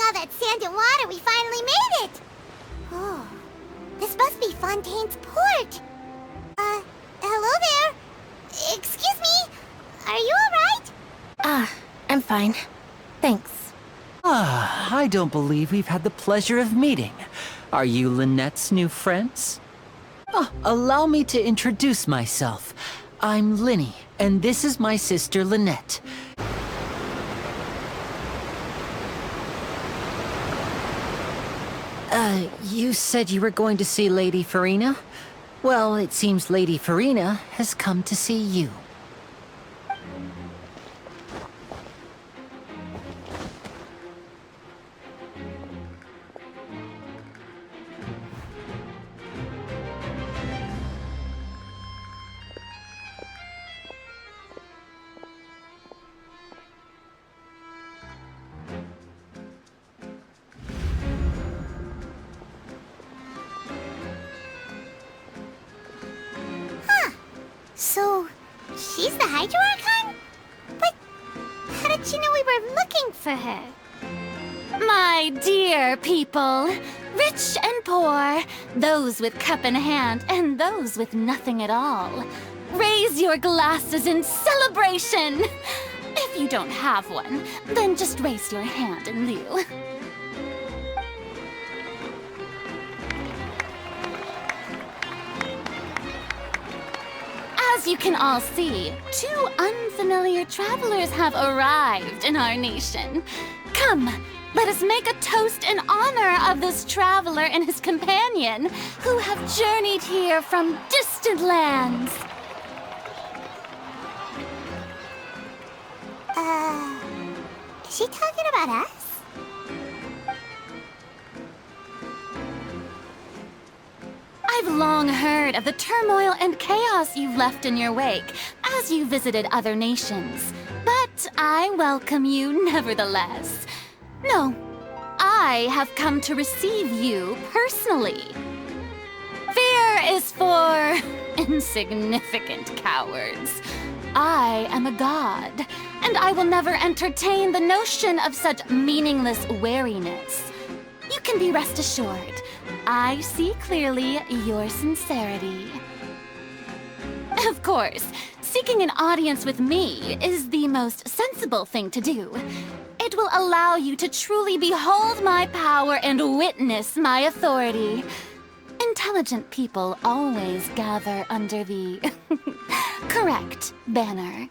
all that sand and water, we finally made it! Oh, this must be Fontaine's port. Hello there? Excuse me, are you alright? I'm fine. Thanks. I don't believe we've had the pleasure of meeting. Are you Lynette's new friends? Oh, allow me to introduce myself. I'm Linny, and this is my sister Lynette. You said you were going to see Lady Farina? Well, it seems Lady Farina has come to see you. So, she's the Hydro Archon? But how did she know we were looking for her? My dear people, rich and poor, those with cup in hand and those with nothing at all, raise your glasses in celebration! If you don't have one, then just raise your hand in lieu. As you can all see, two unfamiliar travelers have arrived in our nation. Come, let us make a toast in honor of this traveler and his companion, who have journeyed here from distant lands. Is she talking about us? I've long heard of the turmoil and chaos you've left in your wake as you visited other nations, but I welcome you nevertheless. No, I have come to receive you personally. Fear is for insignificant cowards. I am a god, and I will never entertain the notion of such meaningless wariness. You can be rest assured, I see clearly your sincerity. Of course, seeking an audience with me is the most sensible thing to do. It will allow you to truly behold my power and witness my authority. Intelligent people always gather under the correct banner.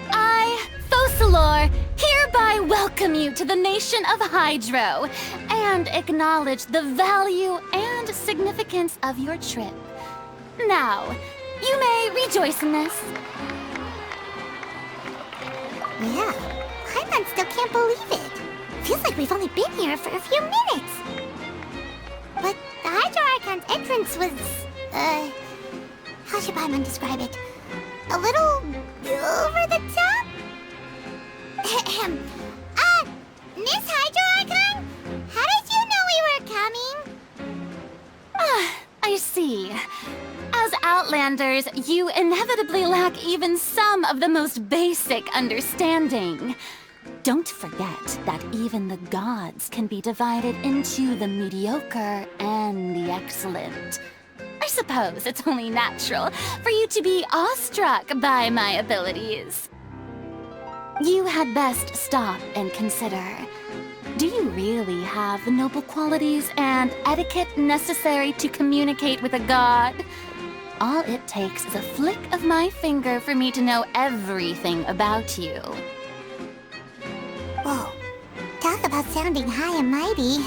I, Focalor, hereby welcome you to the nation of Hydro and acknowledge the value and significance of your trip. Now, you may rejoice in this. Yeah, Paimon still can't believe it. Feels like we've only been here for a few minutes. But the Hydro Archon's entrance was, how should Paimon describe it? A little over the top? Miss Hydro Archon? How did you know we were coming? I see. As Outlanders, you inevitably lack even some of the most basic understanding. Don't forget that even the gods can be divided into the mediocre and the excellent. I suppose it's only natural for you to be awestruck by my abilities. You had best stop and consider. Do you really have the noble qualities and etiquette necessary to communicate with a god? All it takes is a flick of my finger for me to know everything about you. Whoa, talk about sounding high and mighty.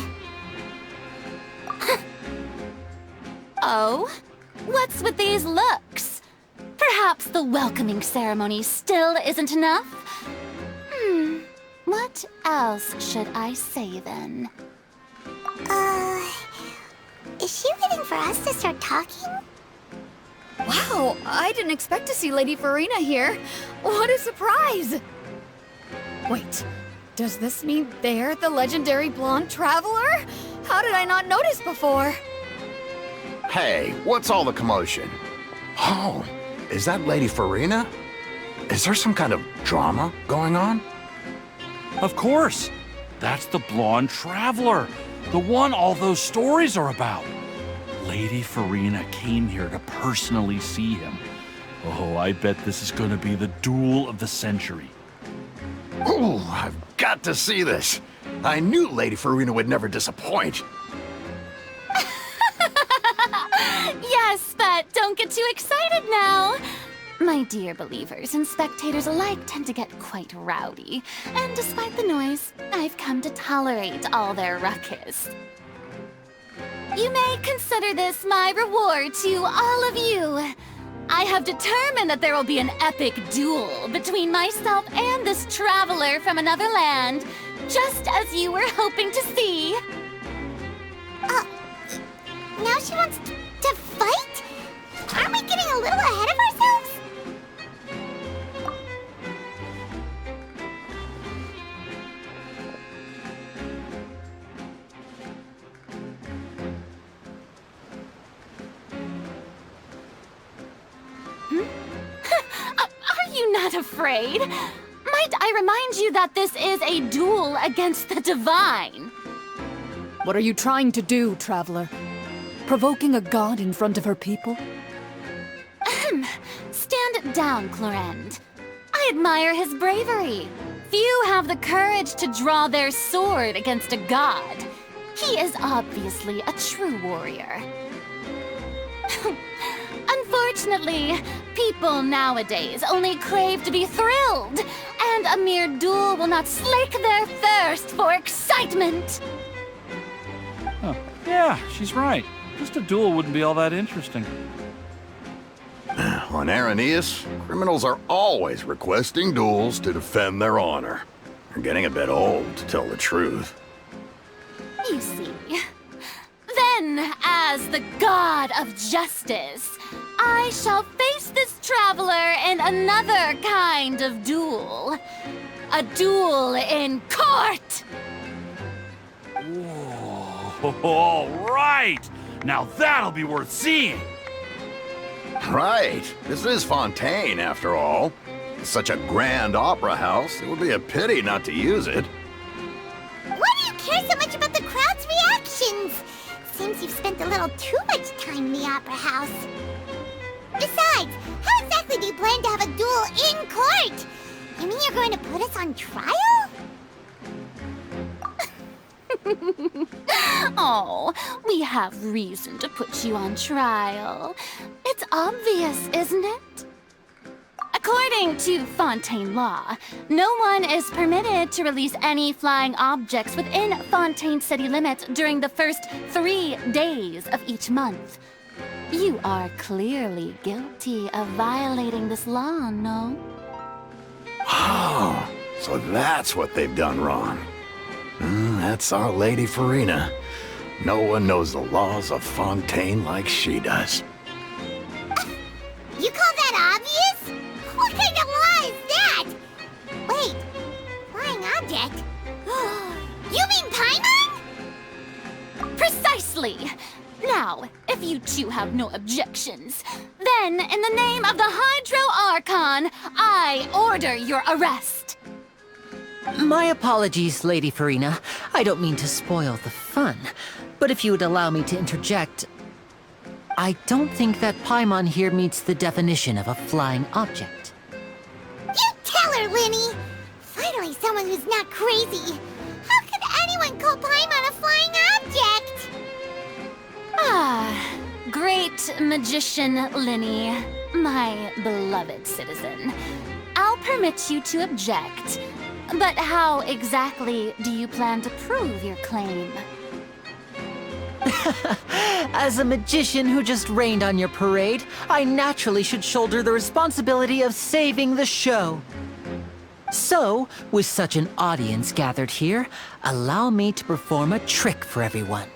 Oh? What's with these looks? Perhaps the welcoming ceremony still isn't enough? What else should I say then? Is she waiting for us to start talking? Wow, I didn't expect to see Lady Farina here. What a surprise! Wait, does this mean they're the legendary blonde traveler? How did I not notice before? Hey, what's all the commotion? Oh, is that Lady Farina? Is there some kind of drama going on? Of course. That's the blonde traveler, the one all those stories are about. Lady Farina came here to personally see him. Oh, I bet this is gonna be the duel of the century. Ooh, I've got to see this. I knew Lady Farina would never disappoint. Yes, but don't get too excited now. My dear believers and spectators alike tend to get quite rowdy, and despite the noise, I've come to tolerate all their ruckus. You may consider this my reward to all of you. I have determined that there will be an epic duel between myself and this traveler from another land, just as you were hoping to see. Now she wants to fight? Aren't we getting a little ahead of ourselves? Are you not afraid? Might I remind you that this is a duel against the divine? What are you trying to do, traveler? Provoking a god in front of her people? Stand down, Clorend. I admire his bravery. Few have the courage to draw their sword against a god. He is obviously a true warrior. Unfortunately, people nowadays only crave to be thrilled, and a mere duel will not slake their thirst for excitement. Oh, yeah, she's right. Just a duel wouldn't be all that interesting. On Araneus, criminals are always requesting duels to defend their honor. They're getting a bit old, to tell the truth. You see. Then, as the god of justice, I shall face this traveler in another kind of duel. A duel in court! Whoa, all right! Now that'll be worth seeing! Right. This is Fontaine, after all. It's such a grand opera house, it would be a pity not to use it. Why do you care so much about the crowd's reactions? Seems you've spent a little too much time in the opera house. Besides, how exactly do you plan to have a duel in court? You mean you're going to put us on trial? Oh, we have reason to put you on trial. It's obvious, isn't it? According to Fontaine law, no one is permitted to release any flying objects within Fontaine city limits during the first 3 days of each month. You are clearly guilty of violating this law, no? Oh, so that's what they've done wrong. That's our Lady Farina. No one knows the laws of Fontaine like she does. You call that obvious? What kind of law is that? Wait, flying object? You mean Paimon? Precisely! Now, if you two have no objections, then in the name of the Hydro Archon, I order your arrest. My apologies, Lady Farina. I don't mean to spoil the fun, but if you would allow me to interject, I don't think that Paimon here meets the definition of a flying object. You tell her, Linny! Finally someone who's not crazy. How could anyone call Paimon a flying object? Ah, great magician Linny, my beloved citizen. I'll permit you to object, but how exactly do you plan to prove your claim? As a magician who just rained on your parade, I naturally should shoulder the responsibility of saving the show. So, with such an audience gathered here, allow me to perform a trick for everyone.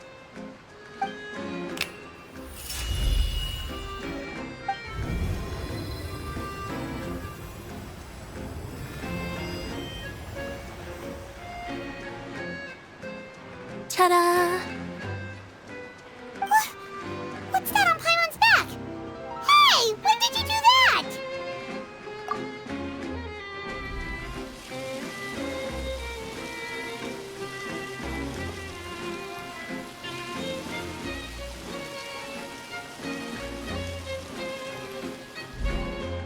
Ta-da! What's that on Paimon's back? Hey, when did you do that?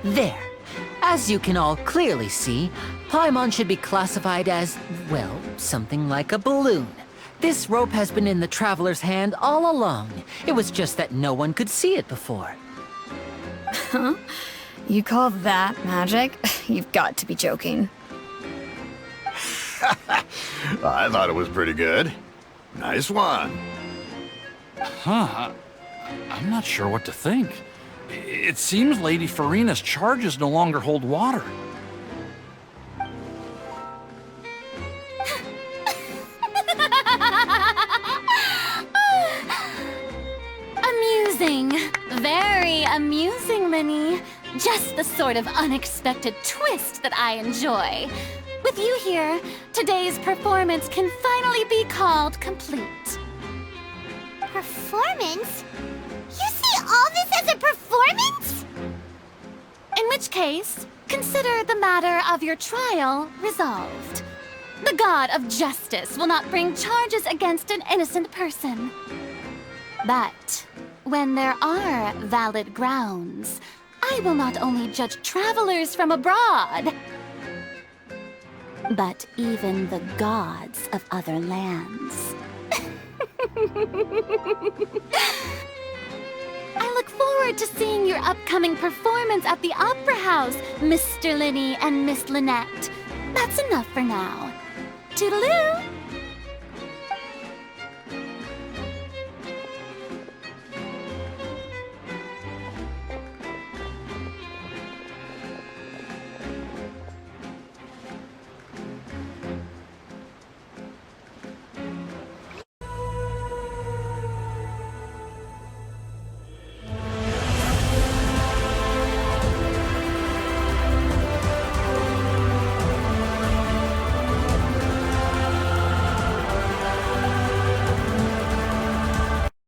There. As you can all clearly see, Paimon should be classified as, well, something like a balloon. This rope has been in the Traveler's hand all along. It was just that no one could see it before. Huh? You call that magic? You've got to be joking. I thought it was pretty good. Nice one. Huh. I'm not sure what to think. It seems Lady Farina's charges no longer hold water. Amusing. Very amusing, Linny. Just the sort of unexpected twist that I enjoy. With you here, today's performance can finally be called complete. Performance? You see all this as a performance? In which case, consider the matter of your trial resolved. The god of justice will not bring charges against an innocent person. But when there are valid grounds, I will not only judge travelers from abroad, but even the gods of other lands. I look forward to seeing your upcoming performance at the Opera House, Mr. Linny and Miss Lynette. That's enough for now. Toodaloo!